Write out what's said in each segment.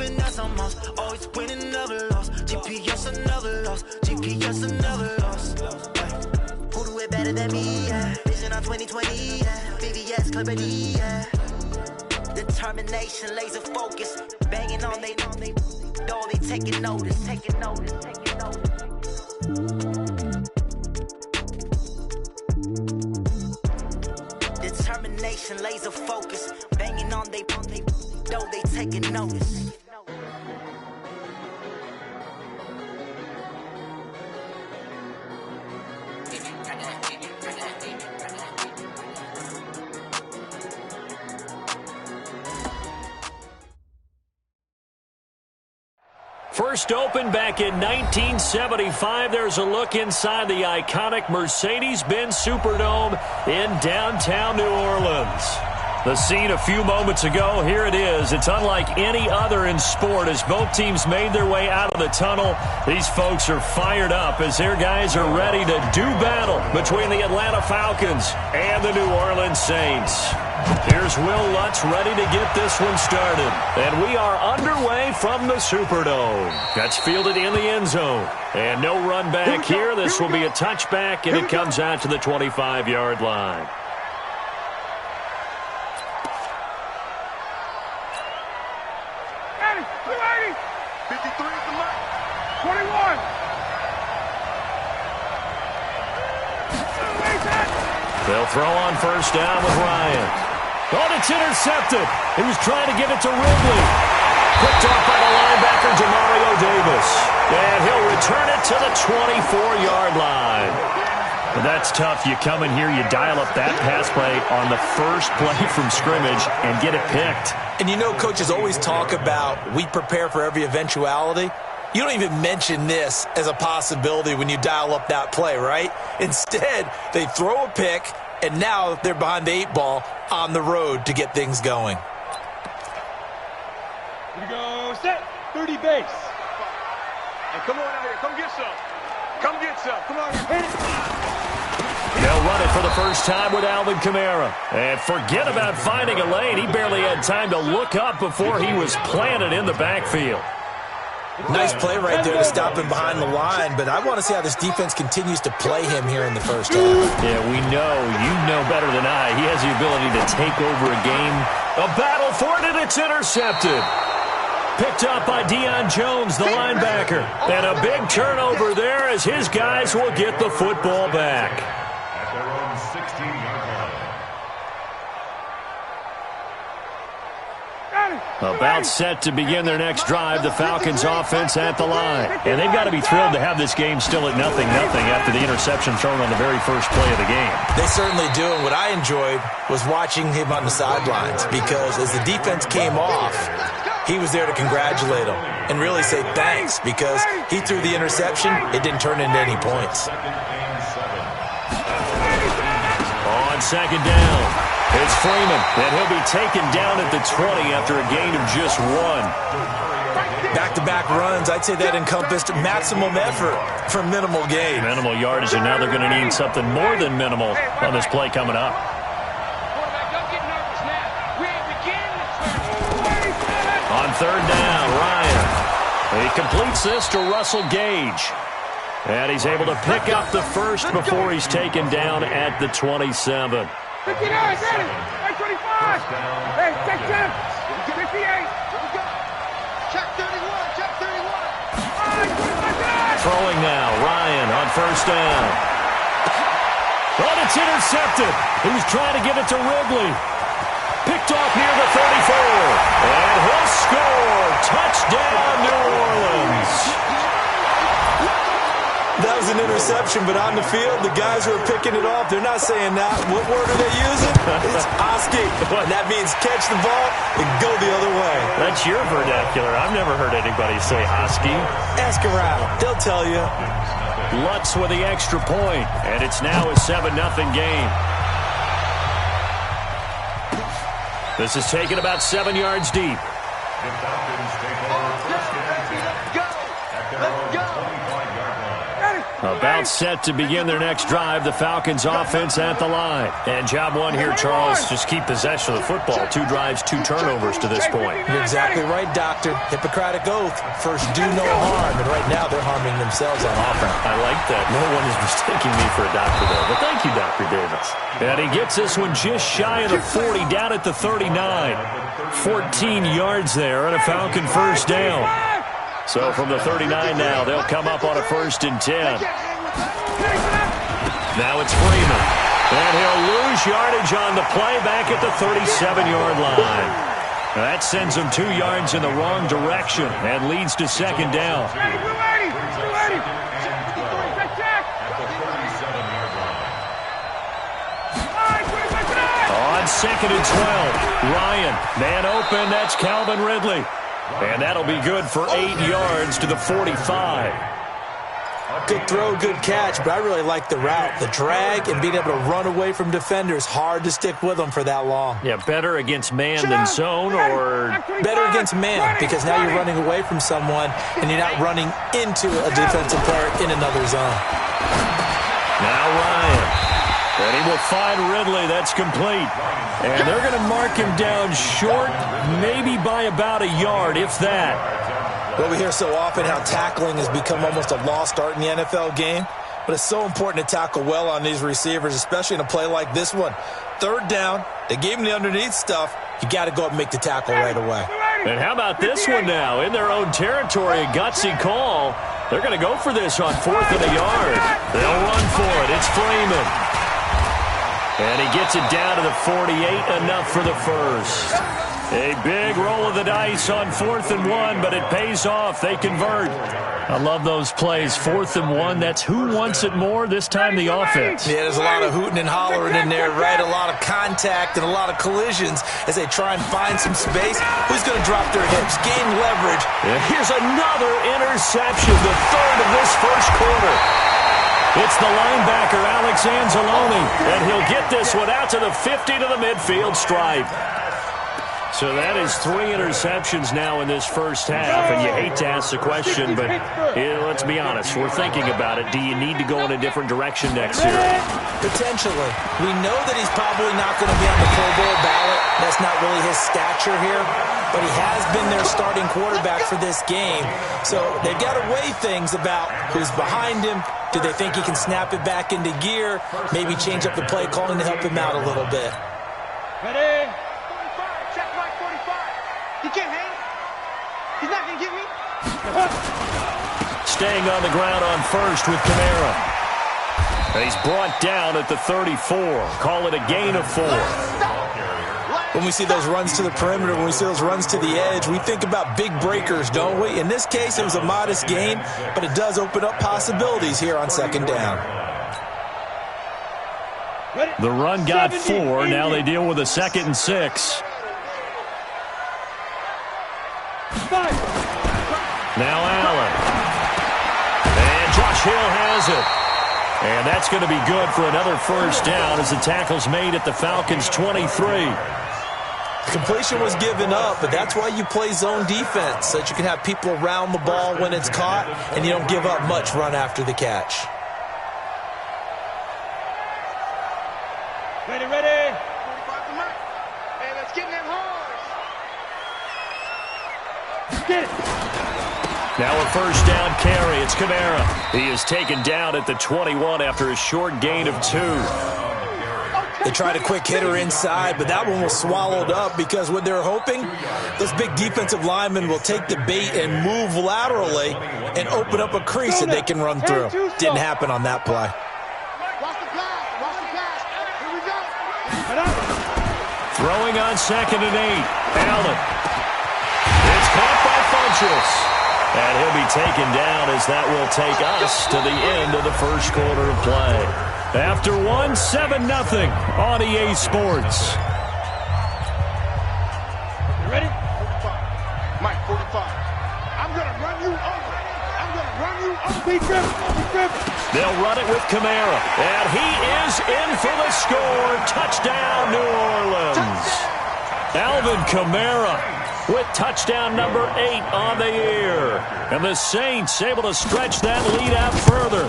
hoping that's a must. Always winning, never lost. GPS, I never lost. GPS, I never lost. Who do it better than me, yeah? Vision on 2020, yeah. VVS, Clarity, yeah. Determination, laser focus. Banging on they door, they taking notice. Determination, laser focus. Banging on they door, they taking notice. First opened back in 1975, there's a look inside the iconic Mercedes-Benz Superdome in downtown New Orleans. The scene a few moments ago, here it is. It's unlike any other in sport as both teams made their way out of the tunnel. These folks are fired up as their guys are ready to do battle between the Atlanta Falcons and the New Orleans Saints. Here's Will Lutz ready to get this one started. And we are underway from the Superdome. That's fielded in the end zone. And no run back here. This will be a touchback, and it comes out to the 25-yard line. They'll throw on first down with Ryan. Oh, it's intercepted. He was trying to give it to Ridley. Picked off by the linebacker, Demario Davis. And he'll return it to the 24-yard line. And that's tough. You come in here, you dial up that pass play on the first play from scrimmage and get it picked. And you know, coaches always talk about we prepare for every eventuality. You don't even mention this as a possibility when you dial up that play, right? Instead, they throw a pick, and now they're behind the 8 ball on the road to get things going. Here we go, set, 30 base. Hey, come on out here, come get some. Come get some, come on, hit it. They'll run it for the first time with Alvin Kamara. And forget about finding a lane. He barely had time to look up before he was planted in the backfield. Nice play right there to stop him behind the line, but I want to see how this defense continues to play him here in the first half. Yeah, we know. You know better than I. He has the ability to take over a game. A battle for it, and it's intercepted. Picked up by Deion Jones, the linebacker. And a big turnover there as his guys will get the football back. At their own 16-yard line. About set to begin their next drive, the Falcons offense at the line. And they've got to be thrilled to have this game still at 0-0 after the interception thrown on the very first play of the game. They certainly do, and what I enjoyed was watching him on the sidelines because as the defense came off, he was there to congratulate them and really say thanks because he threw the interception. It didn't turn into any points. On second down, it's Freeman, and he'll be taken down at the 20 after a gain of just 1. Back-to-back runs, I'd say that encompassed maximum effort for minimal gain. Minimal yardage, and now they're going to need something more than minimal on this play coming up. On third down, Ryan. He completes this to Russell Gage. And he's able to pick up the first before he's taken down at the 27. 59, ready, 25. Hey, check 10. 58. Check 31, check 31. Throwing now, Ryan on first down. But it's intercepted. He was trying to give it to Ridley. Picked off near the 34. And he'll score. Touchdown, New Orleans. That was an interception, but on the field, the guys who are picking it off, they're not saying that. What word are they using? It's Oski. That means catch the ball and go the other way. That's your vernacular. I've never heard anybody say Oski. Ask around. They'll tell you. Lutz with the extra point, and it's now a 7-0 game. This is taken about 7 yards deep. The Falcons take over first and 10 at their own 25-yard line. About set to begin their next drive, the Falcons offense at the line. And job one here, Charles, just keep possession of the football. 2 drives, 2 turnovers to this point. You're exactly right, Doctor. Hippocratic oath. First, do no harm. And right now, they're harming themselves on offense. I like that. No one is mistaking me for a doctor, though. But thank you, Dr. Davis. And he gets this one just shy of the 40, down at the 39. 14 yards there and a Falcon first down. So from the 39 now, they'll come up on a 1st and 10. Now it's Freeman. And he'll lose yardage on the play back at the 37-yard line. That sends him 2 yards in the wrong direction and leads to 2nd down. On 2nd and 12, Ryan, man open, that's Calvin Ridley. And that'll be good for 8 yards to the 45. Good throw, good catch, but I really like the route. The drag and being able to run away from defenders, hard to stick with them for that long. Yeah, better against man than zone, or? Better against man, because now you're running away from someone and you're not running into a defensive player in another zone. Now Ryan. And he will find Ridley. That's complete. And they're going to mark him down short, maybe by about a yard, if that. Well, we hear so often how tackling has become almost a lost art in the NFL game. But it's so important to tackle well on these receivers, especially in a play like this one. 3rd down, they gave him the underneath stuff. You got to go up and make the tackle right away. And how about this one now? In their own territory, a gutsy call. They're going to go for this on 4th and a yard. They'll run for it. It's Freeman. And he gets it down to the 48, enough for the first. A big roll of the dice on 4th and 1, but it pays off. They convert. I love those plays. 4th and 1, that's who wants it more, this time the offense. Yeah, there's a lot of hooting and hollering in there, right? A lot of contact and a lot of collisions as they try and find some space. Who's going to drop their hips, gain leverage? And here's another interception, the 3rd of this first quarter. It's the linebacker, Alex Anzalone, and he'll get this one out to the 50 to the midfield stripe. So that is 3 interceptions now in this first half, and you hate to ask the question, but let's be honest, we're thinking about it. Do you need to go in a different direction next year? Potentially. We know that he's probably not going to be on the Pro Bowl ballot. That's not really his stature here, but he has been their starting quarterback for this game. So they've got to weigh things about who's behind him. Do they think he can snap it back into gear? Maybe change up the play calling to help him out a little bit. Ready? 45. Check right 45. He can't hang. He's not going to get me. Staying on the ground on 1st with Kamara. And he's brought down at the 34. Call it a gain of 4. When we see those runs to the perimeter, when we see those runs to the edge, we think about big breakers, don't we? In this case, it was a modest gain, but it does open up possibilities here on 2nd down. The run got 4. Now they deal with a 2nd and 6. Now Allen. And Josh Hill has it. And that's going to be good for another first down as the tackle's made at the Falcons' 23. Completion was given up, but that's why you play zone defense, so that you can have people around the ball when it's caught, and you don't give up much run after the catch. Ready, ready. 45 to Mike. Hey, let's get in that horse. Get it. Now a first down carry. It's Kamara. He is taken down at the 21 after a short gain of 2. They tried a quick hitter inside, but that one was swallowed up because what they're hoping, those big defensive linemen will take the bait and move laterally and open up a crease that they can run through. Didn't happen on that play. Throwing on 2nd and 8. Allen. It's caught by Funchess. And he'll be taken down as that will take us to the end of the first quarter of play. After 1, 7-0 on EA Sports. You ready? 45. Mike, 45. I'm going to run you over. I'm going to run you over. Big grip. They'll run it with Kamara. And he is in for the score. Touchdown, New Orleans. Alvin Kamara with touchdown number 8 on the year. And the Saints able to stretch that lead out further.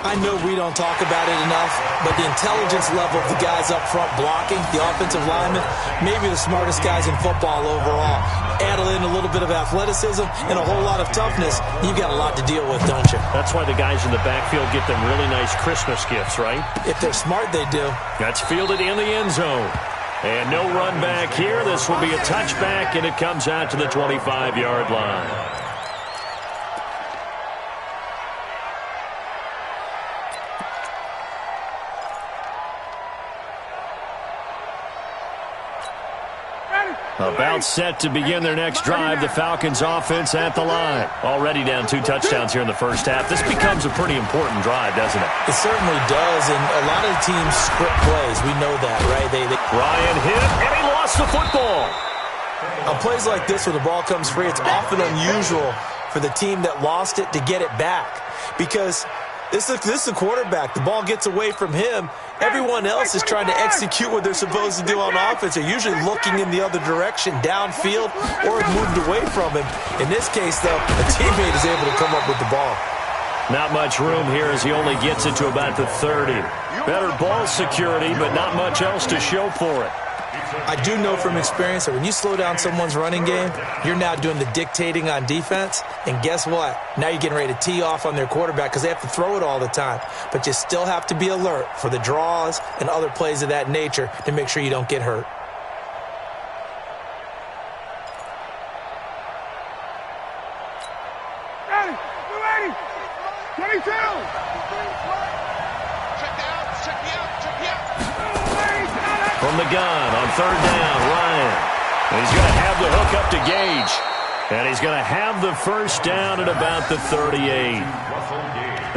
I know we don't talk about it enough, but the intelligence level of the guys up front blocking, the offensive linemen, maybe the smartest guys in football overall. Add in a little bit of athleticism and a whole lot of toughness, you've got a lot to deal with, don't you? That's why the guys in the backfield get them really nice Christmas gifts, right? If they're smart, they do. That's fielded in the end zone. And no run back here. This will be a touchback, and it comes out to the 25-yard line. About set to begin their next drive, the Falcons offense at the line. Already down 2 touchdowns here in the first half. This becomes a pretty important drive, doesn't it? It certainly does, and a lot of the teams script plays. We know that, right? Ryan hit, and he lost the football. On plays like this where the ball comes free, it's often unusual for the team that lost it to get it back because this is the quarterback. The ball gets away from him. Everyone else is trying to execute what they're supposed to do on offense. They're usually looking in the other direction, downfield, or moved away from him. In this case, though, a teammate is able to come up with the ball. Not much room here as he only gets it to about the 30. Better ball security, but not much else to show for it. I do know from experience that when you slow down someone's running game, you're now doing the dictating on defense. And guess what? Now you're getting ready to tee off on their quarterback because they have to throw it all the time. But you still have to be alert for the draws and other plays of that nature to make sure you don't get hurt. Ready, 22. From the gun on third down, Ryan. And he's going to have the hook up to Gage. And he's going to have the first down at about the 38.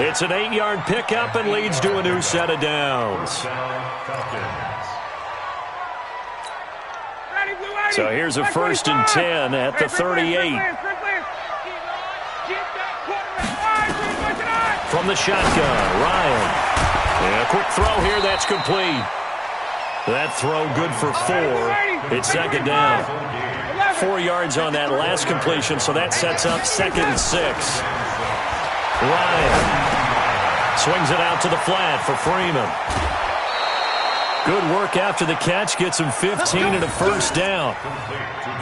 It's an 8-yard pickup and leads to a new set of downs. So here's a 1st and 10 at the 38. From the shotgun, Ryan. And a quick throw here, that's complete. That throw good for 4. It's second down. 4 yards on that last completion, so that sets up 2nd and 6. Ryan swings it out to the flat for Freeman. Good work after the catch. Gets him 15 and a first down.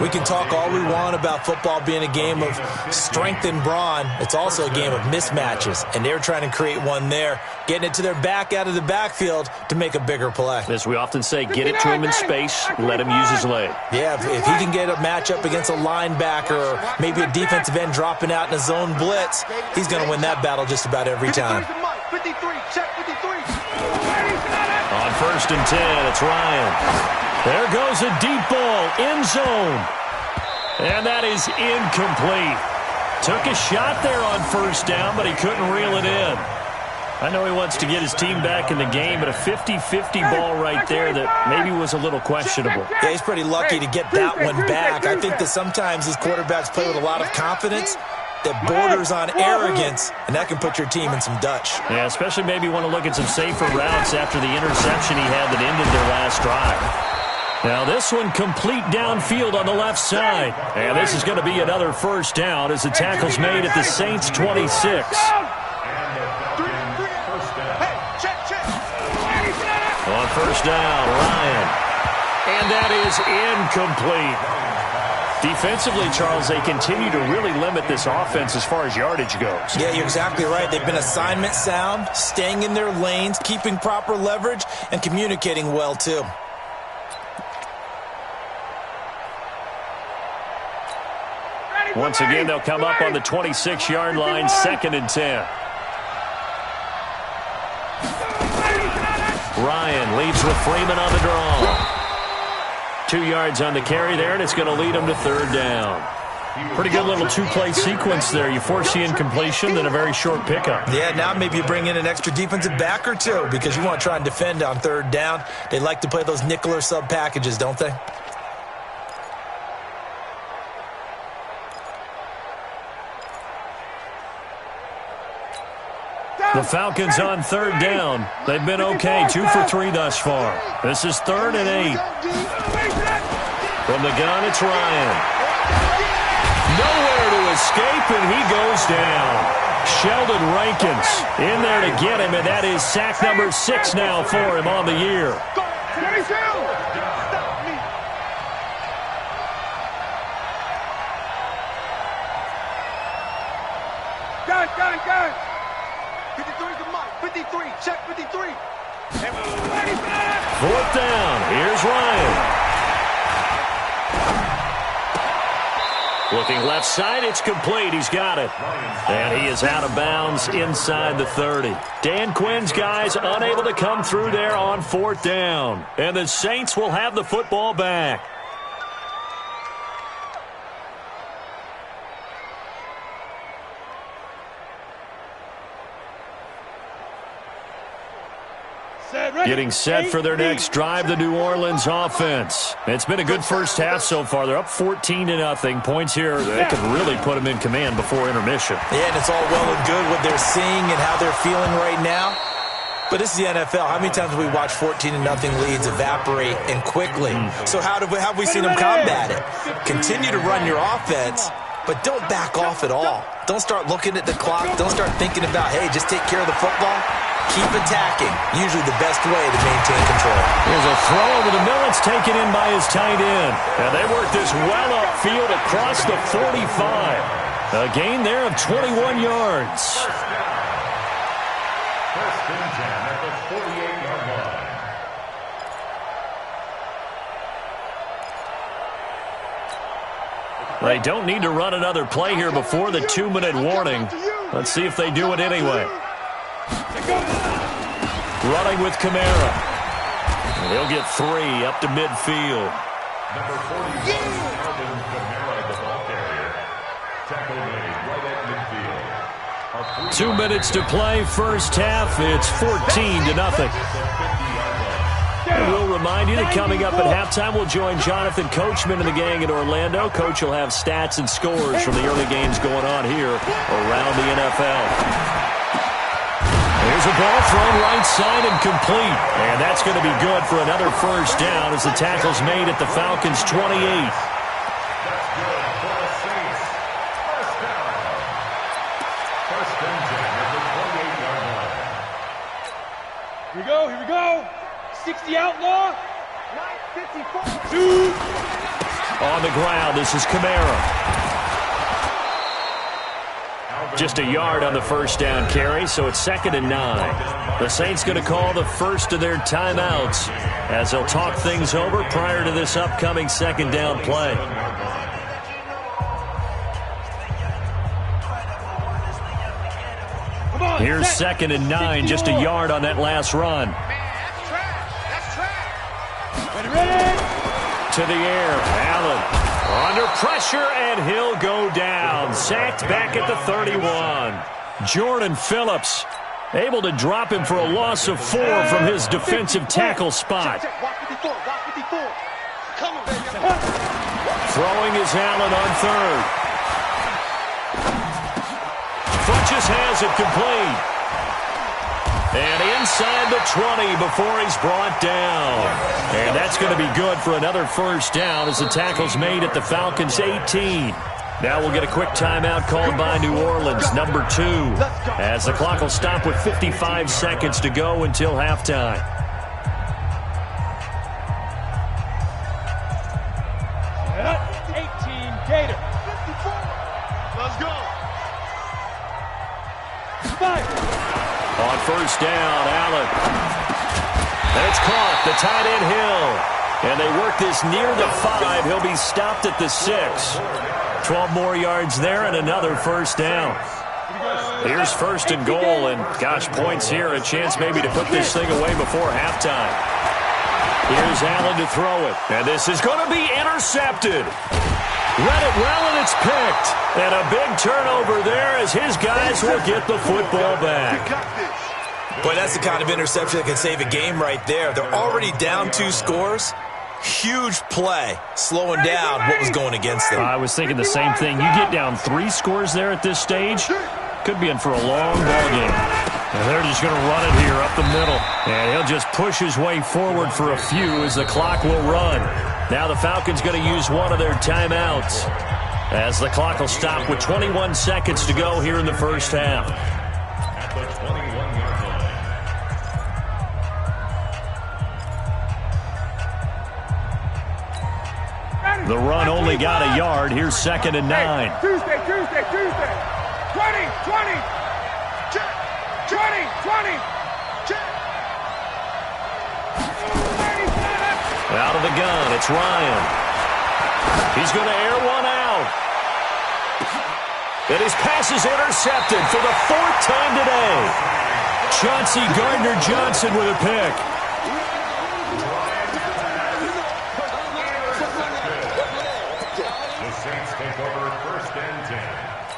We can talk all we want about football being a game of strength and brawn. It's also a game of mismatches, and they're trying to create one there, getting it to their back out of the backfield to make a bigger play. As we often say, get it to him in space, let him use his leg. Yeah, if he can get a matchup against a linebacker or maybe a defensive end dropping out in a zone blitz, he's going to win that battle just about every time. 53, check 53. On 1st and 10, it's Ryan. There goes a deep ball, end zone. And that is incomplete. Took a shot there on 1st down, but he couldn't reel it in. I know he wants to get his team back in the game, but a 50-50 ball right there that maybe was a little questionable. Yeah, he's pretty lucky to get that one back. I think that sometimes these quarterbacks play with a lot of confidence that borders on arrogance, and that can put your team in some Dutch. Yeah, especially maybe want to look at some safer routes after the interception he had that ended their last drive. Now this one complete downfield on the left side. And this is going to be another first down as the tackle's made at the Saints' 26. On 1st down, Ryan. And that is incomplete. Defensively, Charles, they continue to really limit this offense as far as yardage goes. Yeah, you're exactly right. They've been assignment sound, staying in their lanes, keeping proper leverage, and communicating well, too. Once again, they'll come up on the 26-yard line, 2nd and 10. Ryan leads with Freeman on the draw. 2 yards on the carry there, and it's going to lead him to 3rd down. Pretty good little 2-play sequence there. You force the incompletion, then a very short pickup. Yeah, now maybe you bring in an extra defensive back or two because you want to try and defend on 3rd down. They like to play those nickel or sub packages, don't they? The Falcons on 3rd down. They've been okay, 2 for 3 thus far. This is 3rd and 8. From the gun, it's Ryan. Nowhere to escape, and he goes down. Sheldon Rankins in there to get him, and that is sack number 6 now for him on the year. Gun. 53 to Mike. 53. Check 53. 4th down. Here's Ryan. Looking left side, it's complete. He's got it. And he is out of bounds inside the 30. Dan Quinn's guys unable to come through there on 4th down. And the Saints will have the football back. Getting set for their next drive, the New Orleans offense. It's been a good first half so far. They're up 14-0. Points here that could really put them in command before intermission. Yeah, and it's all well and good what they're seeing and how they're feeling right now. But this is the NFL. How many times have we watched 14-0 leads evaporate and quickly? So how have we seen them combat it? Continue to run your offense, but don't back off at all. Don't start looking at the clock. Don't start thinking about, hey, just take care of the football. Keep attacking. Usually the best way to maintain control. Here's a throw over the middle. It's taken in by his tight end. And they work this well upfield across the 45. A gain there of 21 yards. First and 10 at the 48-yard line. They don't need to run another play here before the 2-minute warning. Let's see if they do it anyway. Running with Kamara. He'll get 3 up to midfield. Number 41, Alvin Kamara, the ball carrier. Tackle made right at midfield. 2 minutes to play, first half. It's 14-0. And we'll remind you that coming up at halftime, we'll join Jonathan Coachman and the gang in Orlando. Coach will have stats and scores from the early games going on here around the NFL. Here's a ball thrown right side and complete. And that's going to be good for another first down as the tackle's made at the Falcons' 28. That's good for the Saints. First down. First and 10 at the 28-yard line. Here we go. 60 outlaw. 954. 2. On the ground, this is Kamara. Just a yard on the first down carry, so it's 2nd and 9. The Saints going to call the first of their timeouts as they'll talk things over prior to this upcoming 2nd down play. Here's 2nd and 9, just a yard on that last run. To the air, Allen. Under pressure, and he'll go down. Sacked back at the 31. Jordan Phillips able to drop him for a loss of 4 from his defensive tackle spot. Throwing is Allen on 3rd. Funches has it complete. And inside the 20 before he's brought down. And that's going to be good for another first down as the tackle's made at the Falcons' 18. Now we'll get a quick timeout called by New Orleans, number 2, as the clock will stop with 55 seconds to go until halftime. Gator. 54. Let's go. 5. On first down, Allen. And it's caught, the tight end Hill. And they work this near the 5. He'll be stopped at the 6. 12 more yards there and another first down. Here's 1st and goal, and gosh, points here. A chance maybe to put this thing away before halftime. Here's Allen to throw it. And this is going to be intercepted. Read it well, and it's picked. And a big turnover there as his guys will get the football back. Boy, that's the kind of interception that can save a game right there. They're already down 2 scores. Huge play, slowing down what was going against them. I was thinking the same thing. You get down 3 scores there at this stage, could be in for a long ball game. And they're just going to run it here up the middle. And he'll just push his way forward for a few as the clock will run. Now the Falcons going to use one of their timeouts. As the clock will stop with 21 seconds to go here in the first half. At the 21-yard line. The run only got a yard. Here's 2nd and 9. Tuesday. 20. 20. Out of the gun, it's Ryan. He's going to air one out. And his pass is intercepted for the 4th time today. Chauncey Gardner-Johnson with a pick. The Saints take over 1st and 10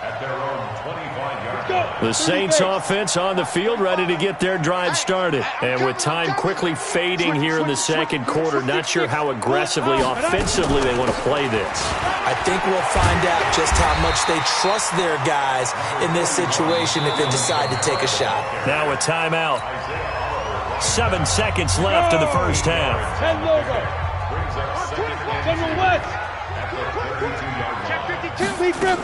at their own 25-yard line. The Saints offense on the field, ready to get their drive started. And with time quickly fading here in the second quarter, not sure how aggressively, offensively they want to play this. I think we'll find out just how much they trust their guys in this situation if they decide to take a shot. Now a timeout. 7 seconds left in the first half. 10 logo. Brings up 2nd and 10 West. at the 32-yard line. Check 52. Lead grip.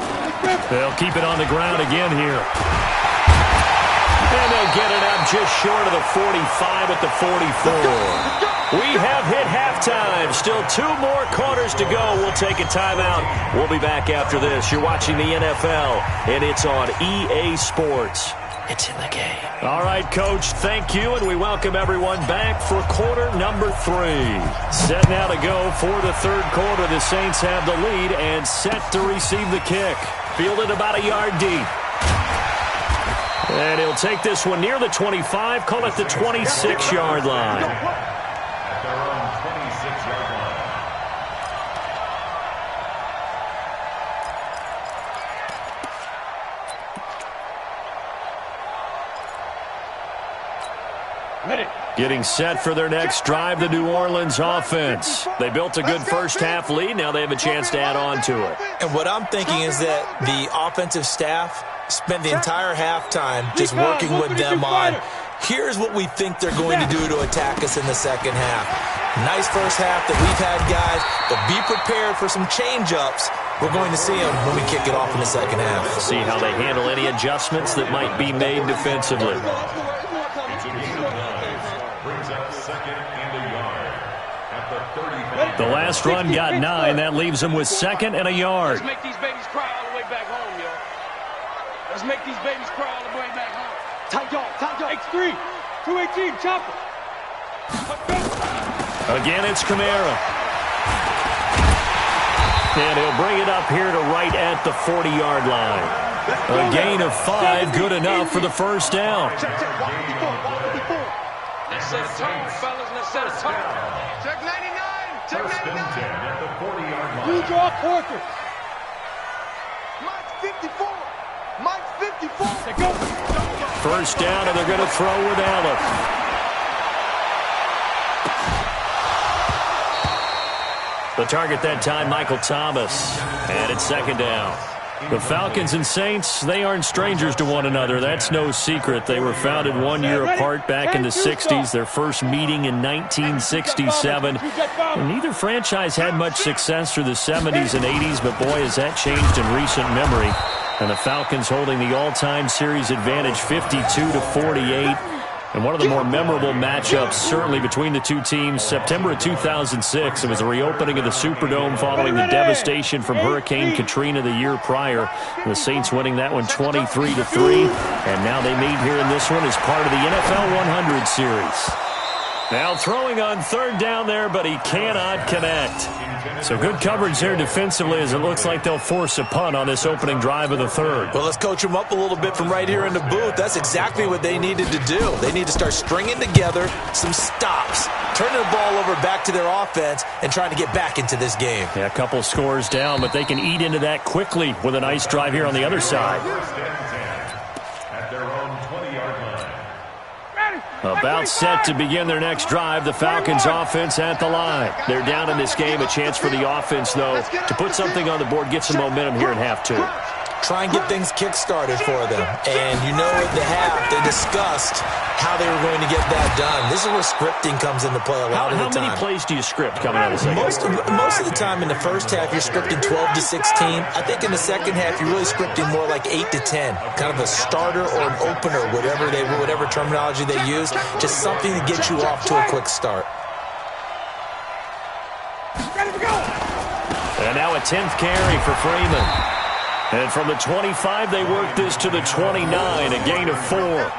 They'll keep it on the ground again here. And they'll get it out just short of the 45 at the 44. We have hit halftime. Still 2 more quarters to go. We'll take a timeout. We'll be back after this. You're watching the NFL, and it's on EA Sports. It's in the game. All right, Coach, thank you, and we welcome everyone back for quarter number 3. Set now to go for the third quarter. The Saints have the lead and set to receive the kick. Fielded about a yard deep. And he'll take this one near the 25, call it the 26-yard line. At their own 26-yard line. Getting set for their next drive, the New Orleans offense. They built a good first half lead. Now they have a chance to add on to it. And what I'm thinking is that the offensive staff spent the entire halftime just working with them on, here's what we think they're going to do to attack us in the second half. Nice first half that we've had, guys, but be prepared for some change-ups. We're going to see them when we kick it off in the second half. See how they handle any adjustments that might be made defensively. It's a gain of 9. Brings up 2nd and a yard at the 35. The last run got 9. That leaves them with 2nd and a yard. Let's make these babies cry all the way back home, yo. Let's make these babies cry all the way back home. Tight dog. X3. 218, chopper. Again, it's Kamara. And he'll bring it up here to right at the 40-yard line. A gain of 5, good enough for the first down. Let's set a tone, fellas. Let's set a tone. Check 99. Check 1st and 10 at the 40-yard line. You draw quarters. Mike's 54. Mike's 54. Let's go. First down, and they're going to throw with Allen. The target that time, Michael Thomas. And it's 2nd down. The Falcons and Saints, they aren't strangers to one another. That's no secret. They were founded 1 year apart back in the 60s. Their first meeting in 1967. And neither franchise had much success through the 70s and 80s, but boy, has that changed in recent memory. And the Falcons holding the all-time series advantage 52-48. And one of the more memorable matchups, certainly between the two teams, September of 2006. It was the reopening of the Superdome following the devastation from Hurricane Katrina the year prior. The Saints winning that one 23-3. And now they meet here in this one as part of the NFL 100 series. Now throwing on 3rd down there, but he cannot connect. So good coverage there defensively as it looks like they'll force a punt on this opening drive of the 3rd. Well, let's coach them up a little bit from right here in the booth. That's exactly what they needed to do. They need to start stringing together some stops, turning the ball over back to their offense, and trying to get back into this game. Yeah, a couple scores down, but they can eat into that quickly with a nice drive here on the other side. 1st and 10 at their own 20-yard line. About set to begin their next drive, the Falcons offense at the line. They're down in this game. A chance for the offense, though, to put something on the board, get some momentum here in half 2. try and get things kick-started for them. And you know at the half, they discussed how they were going to get that done. This is where scripting comes into play a lot of the time. How many plays do you script coming out of the second? Most of the time in the first half, you're scripting 12 to 16. I think in the second half, you're really scripting more like 8 to 10. Kind of a starter or an opener, whatever terminology they use. Just something to get you off to a quick start. And now a 10th carry for Freeman. And from the 25, they work this to the 29, a gain of 4.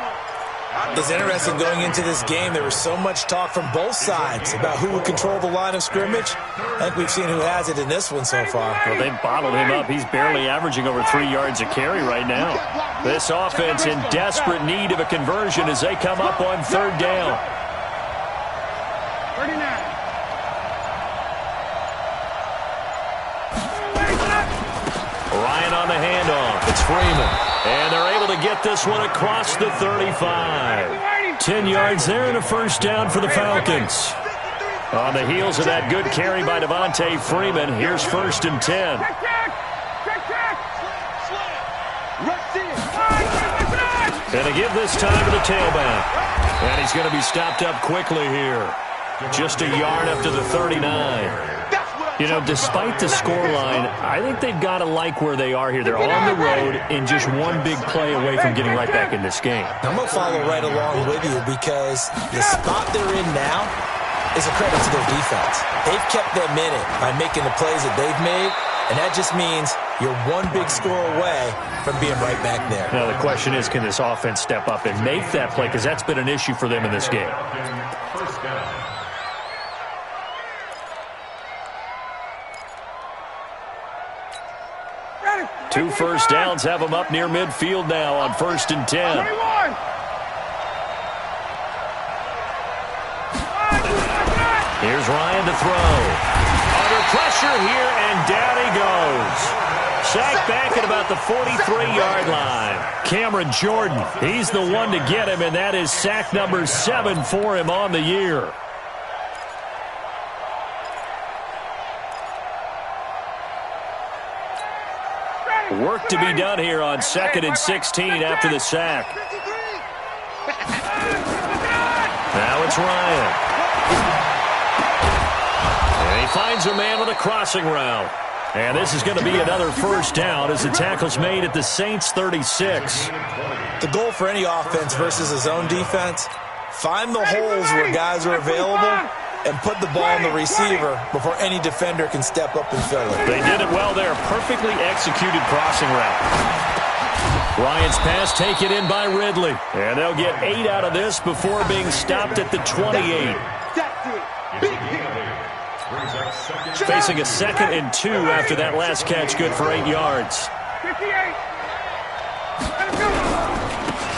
It's interesting going into this game. There was so much talk from both sides about who would control the line of scrimmage. I think we've seen who has it in this one so far. Well, they've bottled him up. He's barely averaging over 3 yards a carry right now. This offense in desperate need of a conversion as they come up on 3rd down. 39. Ryan on the handoff. It's Freeman. And they're able to get this one across the 35. 10 yards there and a first down for the Falcons. On the heels of that good carry by Devontae Freeman, here's 1st and 10. And they give this time to the tailback. And he's going to be stopped up quickly here. Just a yard up to the 39. You know, despite the scoreline, I think they've got to like where they are here. They're on the road and just one big play away from getting right back in this game. I'm going to follow right along with you because the spot they're in now is a credit to their defense. They've kept them in it by making the plays that they've made, and that just means you're one big score away from being right back there. Now, the question is, can this offense step up and make that play? Because that's been an issue for them in this game. First down. 2 first downs have them up near midfield now on 1st and 10. Here's Ryan to throw. Under pressure here, and down he goes. Sacked back at about the 43-yard line. Cameron Jordan, he's the one to get him, and that is sack number 7 for him on the year. Work to be done here on 2nd and 16 after the sack. Now it's Ryan. And he finds a man with a crossing route. And this is going to be another first down as the tackle's made at the Saints' 36. The goal for any offense versus a zone defense, find the holes where guys are available and put the ball on the receiver before any defender can step up and fill it. They did it well there. Perfectly executed crossing route. Ryan's pass taken in by Ridley. And they'll get 8 out of this before being stopped at the 28. Facing a 2nd and 2 after that last catch, good for 8 yards.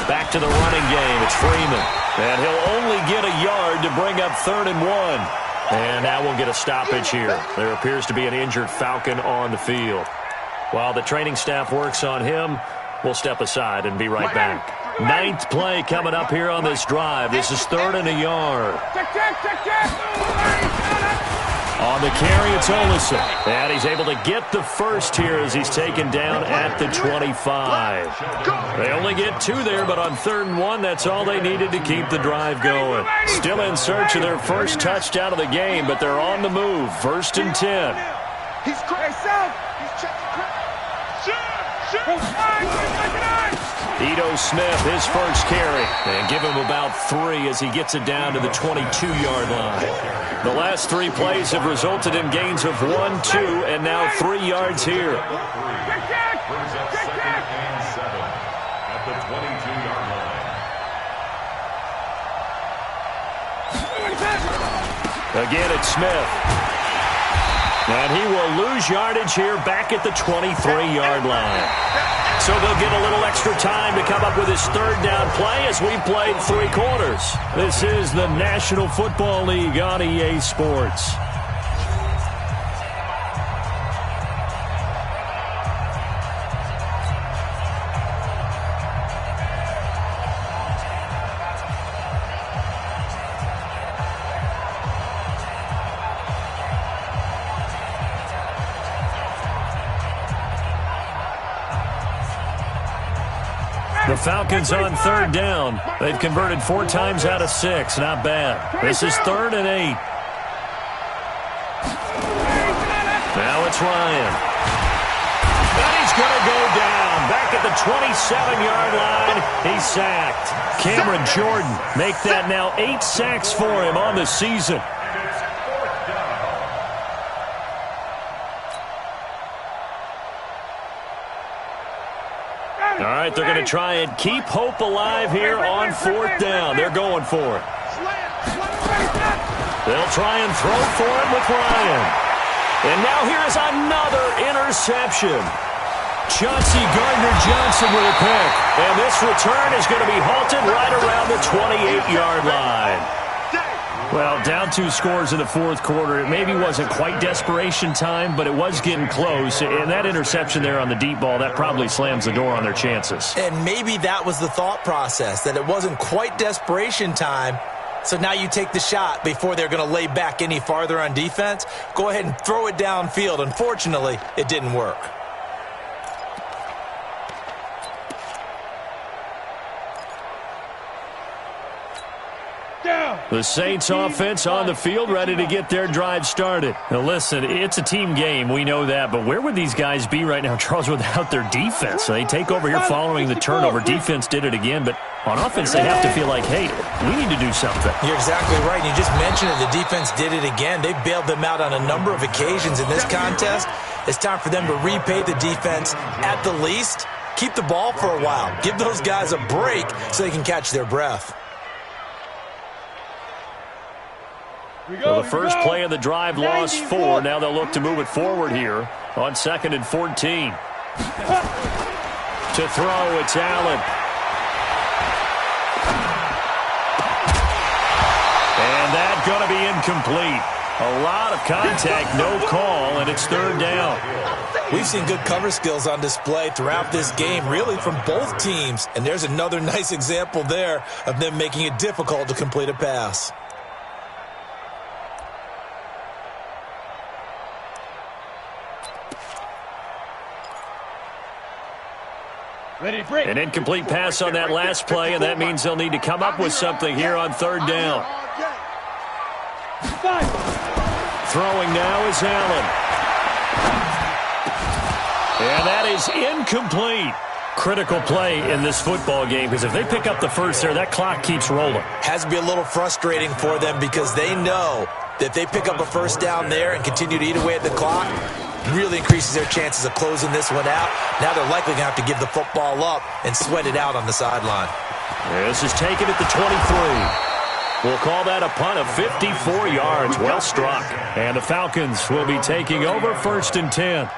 Back to the running game. It's Freeman. And he'll only get a yard to bring up 3rd and 1. And now we'll get a stoppage here. There appears to be an injured Falcon on the field. While the training staff works on him, we'll step aside and be right back. 9th play coming up here on this drive. This is 3rd and a yard. On the carry, it's Olsen. And he's able to get the first here as he's taken down at the 25. They only get 2 there, but on 3rd and 1, that's all they needed to keep the drive going. Still in search of their first touchdown of the game, but they're on the move. 1st and 10. He's crazy. Ito Smith, his first carry. And give him about 3 as he gets it down to the 22-yard line. The last 3 plays have resulted in gains of 1, 2, and now 3 yards here. Brings up 2nd and 7 at the 22-yard line. Again, it's Smith. And he will lose yardage here back at the 23-yard line. So they'll get a little extra time to come up with his 3rd down play as we played 3 quarters. This is the National Football League on EA Sports. The Falcons on third down. They've converted 4 times out of 6. Not bad. This is 3rd and 8. Now it's Ryan. And he's going to go down. Back at the 27-yard line. He's sacked. Cameron Jordan make that now 8 sacks for him on the season. All right, they're going to try and keep hope alive here on 4th down. They're going for it. They'll try and throw for it with Ryan. And now here's another interception. Chauncey Gardner-Johnson with a pick. And this return is going to be halted right around the 28-yard line. Well, down 2 scores in the 4th quarter. It maybe wasn't quite desperation time, but it was getting close. And that interception there on the deep ball, that probably slams the door on their chances. And maybe that was the thought process, that it wasn't quite desperation time. So now you take the shot before they're going to lay back any farther on defense. Go ahead and throw it downfield. Unfortunately, it didn't work. The Saints offense on the field, ready to get their drive started. Now listen, it's a team game, we know that, but where would these guys be right now, Charles, without their defense? So they take over here following the turnover. Defense did it again, but on offense they have to feel like, hey, we need to do something. You're exactly right. You just mentioned it. The defense did it again. They bailed them out on a number of occasions in this contest. It's time for them to repay the defense at the least. Keep the ball for a while. Give those guys a break so they can catch their breath. Well, the first play of the drive lost 4. Now they'll look to move it forward here on 2nd and 14. To throw, it's Allen. And that's going to be incomplete. A lot of contact, no call, and it's 3rd down. We've seen good cover skills on display throughout this game, really from both teams. And there's another nice example there of them making it difficult to complete a pass. An incomplete pass on that last play, and that means they'll need to come up with something here on 3rd down. Throwing now is Allen. And that is incomplete. Critical play in this football game, because if they pick up the first there, that clock keeps rolling. Has to be a little frustrating for them because they know that if they pick up a first down there and continue to eat away at the clock, really increases their chances of closing this one out. Now they're likely going to have to give the football up and sweat it out on the sideline. This is taken at the 23. We'll call that a punt of 54 yards. Well struck. And the Falcons will be taking over 1st and 10.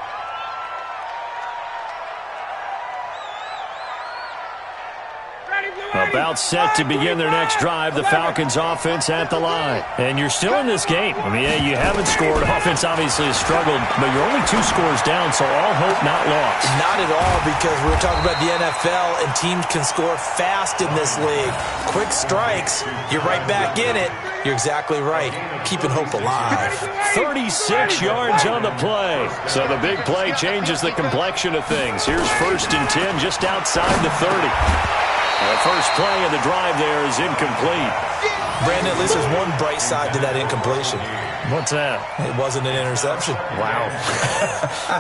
About set to begin their next drive, the Falcons offense at the line. And you're still in this game. I mean, yeah, you haven't scored. Offense obviously has struggled, but you're only 2 scores down, so all hope not lost. Not at all, because we're talking about the NFL, and teams can score fast in this league. Quick strikes, you're right back in it. You're exactly right. Keeping hope alive. 36 yards on the play. So the big play changes the complexion of things. Here's 1st and 10 just outside the 30. The first play of the drive there is incomplete. Brandon, at least there's one bright side to that incompletion. What's that? It wasn't an interception. Wow.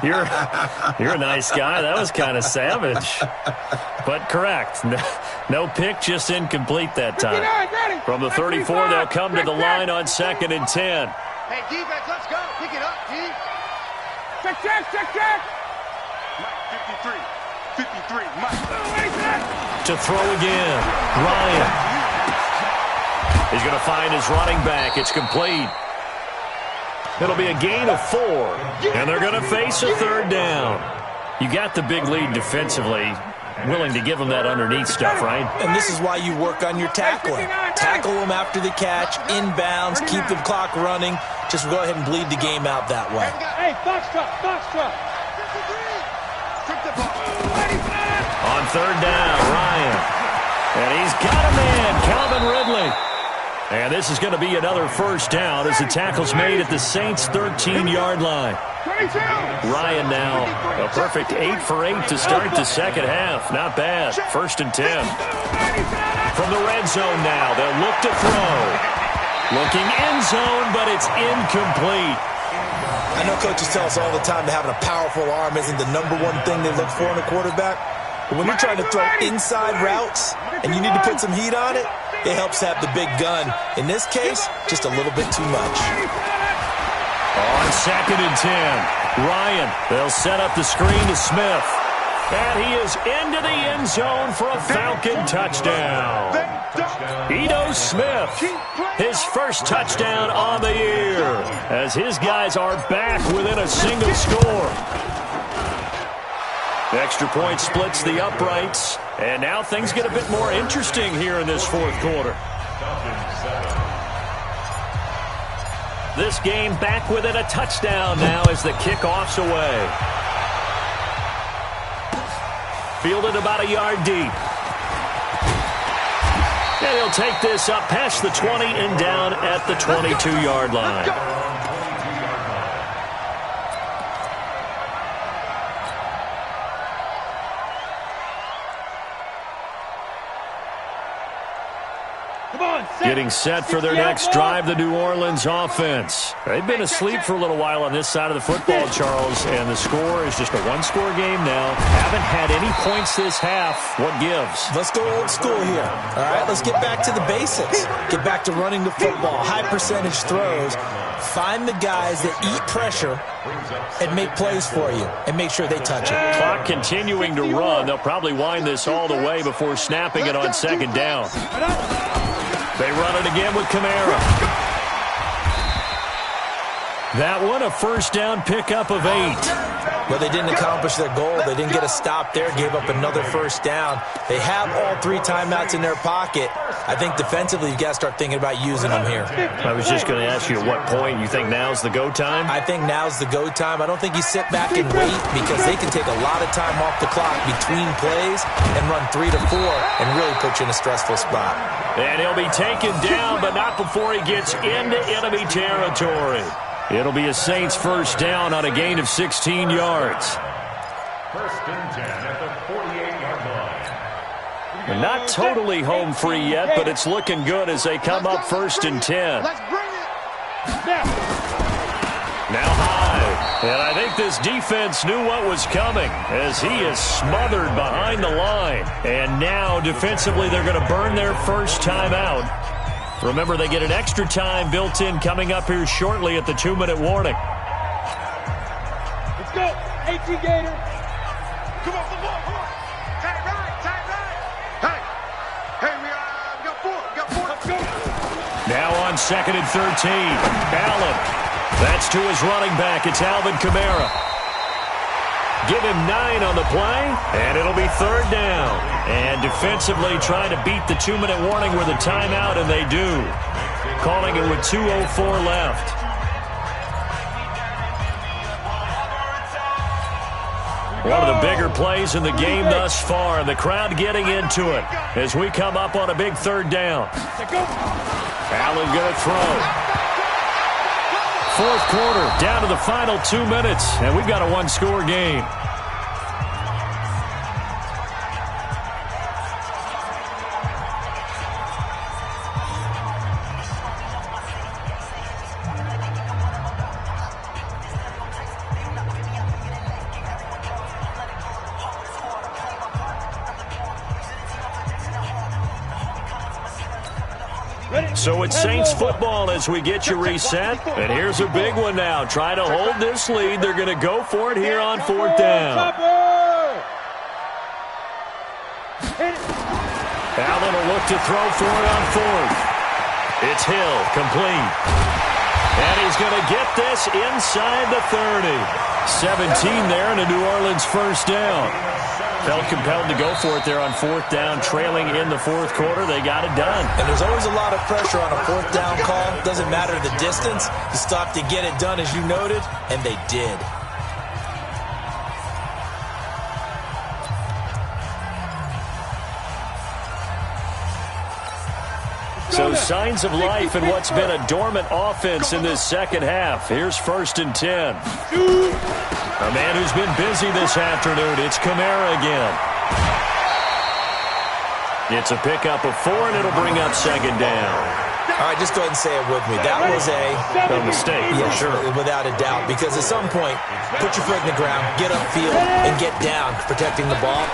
You're a nice guy. That was kind of savage. But correct. No pick, just incomplete that time. From the 34, they'll come to the line on 2nd and 10. Hey, defense, let's go. Pick it up, D. Check. Mike, 53, Mike. To throw again, Ryan. He's going to find his running back. It's complete. It'll be a gain of 4, and they're going to face a 3rd down. You got the big lead defensively. Willing to give them that underneath stuff, right? And this is why you work on your tackling. Tackle them after the catch, inbounds, keep the clock running. Just go ahead and bleed the game out that way. Hey, box truck. On 3rd down, Ryan. And he's got a man, Calvin Ridley. And this is going to be another first down as the tackle's made at the Saints' 13-yard line. Ryan now a perfect 8 for 8 to start the second half. Not bad. 1st and 10. From the red zone now, they'll look to throw. Looking end zone, but it's incomplete. I know coaches tell us all the time that having a powerful arm isn't the number one thing they look for in a quarterback. But when you're trying to throw inside routes and you need to put some heat on it, it helps to have the big gun. In this case, just a little bit too much. On 2nd and 10, Ryan, they'll set up the screen to Smith. And he is into the end zone for a Falcon touchdown. Ito Smith, his first touchdown on the year, as his guys are back within a single score. The extra point splits the uprights, and now things get a bit more interesting here in this fourth quarter. This game back within a touchdown now as the kickoff's away. Fielded about a yard deep. And he'll take this up past the 20 and down at the 22-yard line. Getting set for their next drive, the New Orleans offense. They've been asleep for a little while on this side of the football, Charles, and the score is just a one-score game now. Haven't had any points this half. What gives? Let's go old school here. All right, let's get back to the basics. Get back to running the football, high-percentage throws. Find the guys that eat pressure and make plays for you and make sure they touch it. Clock continuing to run. They'll probably wind this all the way before snapping it on 2nd down. They run it again with Kamara. That one, a first down pickup of 8. But they didn't accomplish their goal. They didn't get a stop there, gave up another first down. They have all 3 timeouts in their pocket. I think defensively you've got to start thinking about using them here. I was just going to ask you at what point you think now's the go time? I think now's the go time. I don't think you sit back and wait because they can take a lot of time off the clock between plays and run 3 to 4 and really put you in a stressful spot. And he'll be taken down, but not before he gets into enemy territory. It'll be a Saints first down on a gain of 16 yards. 1st and 10 at the 48-yard line. They're not totally home free yet, but it's looking good as they come up 1st and 10. Let's bring it. Now high. And I think this defense knew what was coming as he is smothered behind the line. And now defensively they're going to burn their first timeout. Remember, they get an extra time built in coming up here shortly at the 2-minute warning. Let's go. 18 Gator. Come on, come on, come on. Tight right, tight right. Hey, we got 4. Let's go. Now on 2nd and 13. Allen. That's to his running back. It's Alvin Kamara. Give him 9 on the play, and it'll be 3rd down. And defensively trying to beat the 2-minute warning with a timeout, and they do. Calling it with 2:04 left. One of the bigger plays in the game thus far, and the crowd getting into it as we come up on a big 3rd down. Allen going to throw. 4th quarter, down to the final 2 minutes, and we've got a one-score game. So it's Saints football as we get you reset. And here's a big one now. Trying to hold this lead. They're going to go for it here on 4th down. Allen will look to throw for it on 4th. It's Hill, complete. And he's going to get this inside the 30. 17 there and a New Orleans first down. Felt compelled to go for it there on 4th down, trailing in the 4th quarter. They got it done. And there's always a lot of pressure on a 4th down call. Doesn't matter the distance. You stop to get it done, as you noted, and they did. So signs of life in what's been a dormant offense in this second half. Here's 1st and 10. A man who's been busy this afternoon. It's Kamara again. It's a pickup of 4, and it'll bring up 2nd down. All right, just go ahead and say it with me. That was a mistake, yeah, for sure. Without a doubt, because at some point, put your foot in the ground, get upfield, and get down protecting the ball.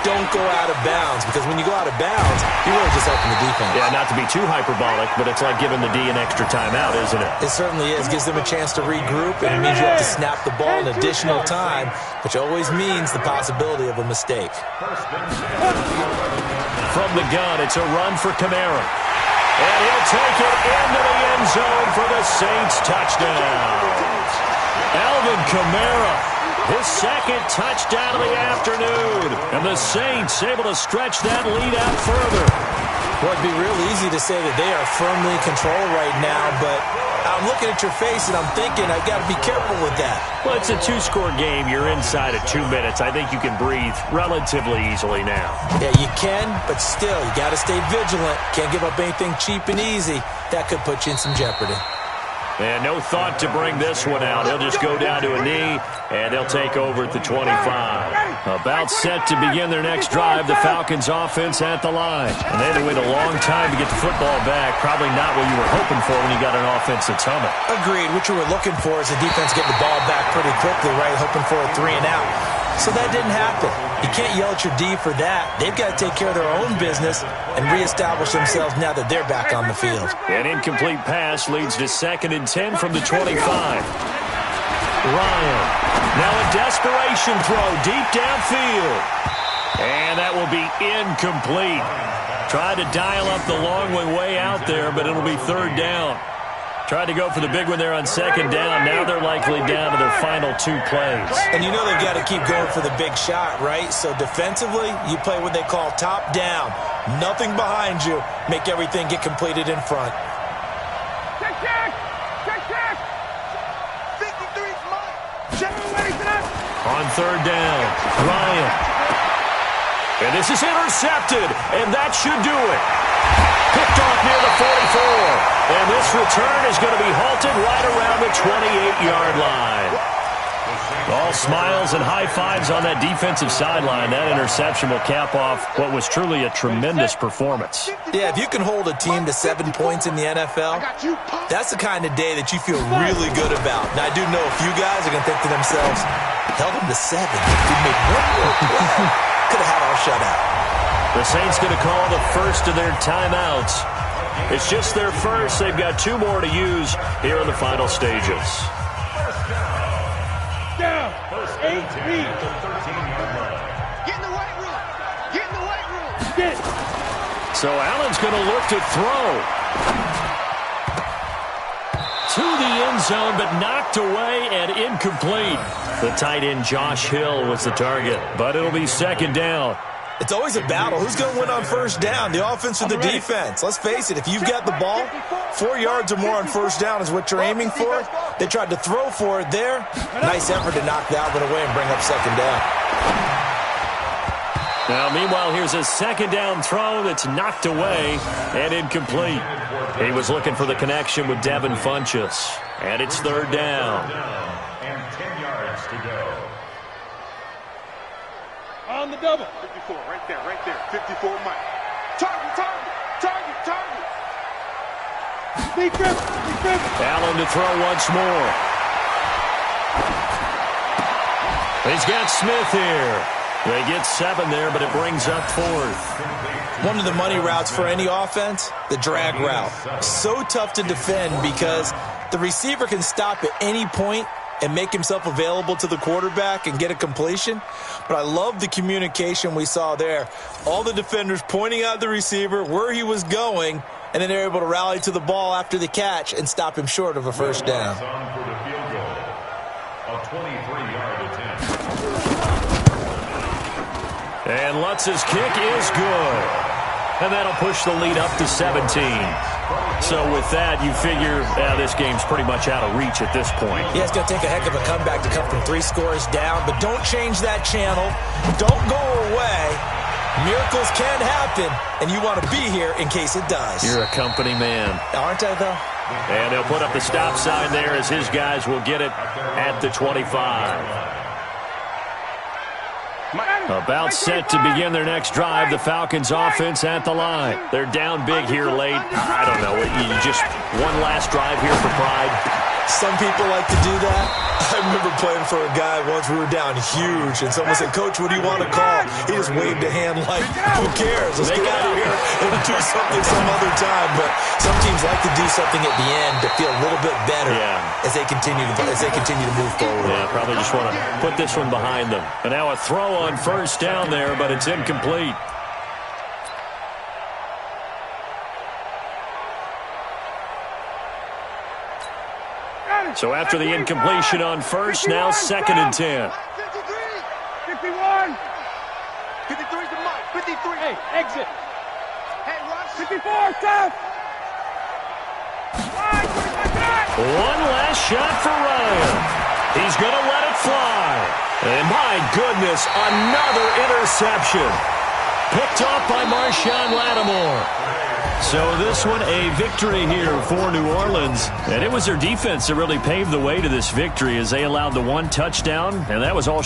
Don't go out of bounds, because when you go out of bounds, you're really just helping the defense. Yeah, not to be too hyperbolic, but it's like giving the D an extra timeout, isn't it? It certainly is. Gives them a chance to regroup, and it means you have to snap the ball an additional time, which always means the possibility of a mistake. From the gun, it's a run for Kamara. And he'll take it into the end zone for the Saints touchdown. Alvin Kamara, his 2nd touchdown of the afternoon. And the Saints able to stretch that lead out further. Well, it'd be real easy to say that they are firmly in control right now, but I'm looking at your face and I'm thinking I've got to be careful with that. Well, it's a 2-score game. You're inside of 2 minutes. I think you can breathe relatively easily now. Yeah, you can, but still, you got to stay vigilant. Can't give up anything cheap and easy. That could put you in some jeopardy. And no thought to bring this one out. He'll just go down to a knee, and they'll take over at the 25. About set to begin their next drive, the Falcons offense at the line. And they had to wait a long time to get the football back. Probably not what you were hoping for when you got an offense that's humming. Agreed. What you were looking for is the defense getting the ball back pretty quickly, right? Hoping for a 3 and out. So that didn't happen. You can't yell at your D for that. They've got to take care of their own business and reestablish themselves now that they're back on the field. An incomplete pass leads to 2nd and 10 from the 25. Ryan. Now a desperation throw deep downfield. And that will be incomplete. Tried to dial up the long one way out there, but it'll be 3rd down. Tried to go for the big one there on 2nd down. Now they're likely down to their final 2 plays. And you know they've got to keep going for the big shot, right? So defensively, you play what they call top down. Nothing behind you. Make everything get completed in front. Check, check! Check, check! 53's mine! On 3rd down, Ryan. And this is intercepted, and that should do it. Picked off near the 44. And this return is going to be halted right around the 28-yard line. All smiles and high fives on that defensive sideline. That interception will cap off what was truly a tremendous performance. Yeah, if you can hold a team to 7 points in the NFL, that's the kind of day that you feel really good about. Now, I do know a few guys are going to think to themselves, held them to 7. We made 1 more play. Could have had our shutout. The Saints going to call the first of their timeouts. It's just their first. They've got 2 more to use here in the final stages. Down. 8 feet. Get in the weight room. Get in the weight room. Get. So Allen's going to look to throw. To the end zone, but knocked away and incomplete. The tight end Josh Hill was the target, but it'll be 2nd down. It's always a battle. Who's going to win on 1st down, the offense or the defense? Let's face it, if you've got the ball, 4 yards or more on 1st down is what you're aiming for. They tried to throw for it there. Nice effort to knock that one away and bring up 2nd down. Now, meanwhile, here's a 2nd down throw that's knocked away and incomplete. He was looking for the connection with Devin Funchess. And it's 3rd down. And 10 yards to go. On the double. 54, right there, 54 Mike. Target. Big grip. Allen to throw once more. He's got Smith here. They get 7 there, but it brings up 4th. One of the money routes for any offense, the drag route. So tough to defend because the receiver can stop at any point and make himself available to the quarterback and get a completion. But I love the communication we saw there. All the defenders pointing out the receiver, where he was going, and then they're able to rally to the ball after the catch and stop him short of a 1st down. For the field goal. A 23-yard attempt. And Lutz's kick is good. And that'll push the lead up to 17. So with that, you figure this game's pretty much out of reach at this point. Yeah, it's going to take a heck of a comeback to come from 3 scores down, but don't change that channel. Don't go away. Miracles can happen, and you want to be here in case it does. You're a company man. Aren't I, though? And they'll put up the stop sign there as his guys will get it at the 25. About set to begin their next drive. The Falcons offense at the line. They're down big here late. I don't know. You just one last drive here for pride. Some people like to do that. I remember playing for a guy once. We were down huge, and someone said, "Coach, what do you want to call?" He just waved a hand like, "Who cares? Let's get out of here and do something some other time." But some teams like to do something at the end to feel a little bit better as they continue to move forward. Yeah, probably just want to put this one behind them. And now a throw on first down there, but it's incomplete. So after the incompletion on first, now 2nd and 10. 51. 53's the mark. 53. Hey, exit. Hey, rush. 54, tough. One last shot for Ryan. He's going to let it fly. And my goodness, another interception. Picked off by Marshawn Lattimore. So this one a victory here for New Orleans. And it was their defense that really paved the way to this victory as they allowed the one touchdown, and that was all.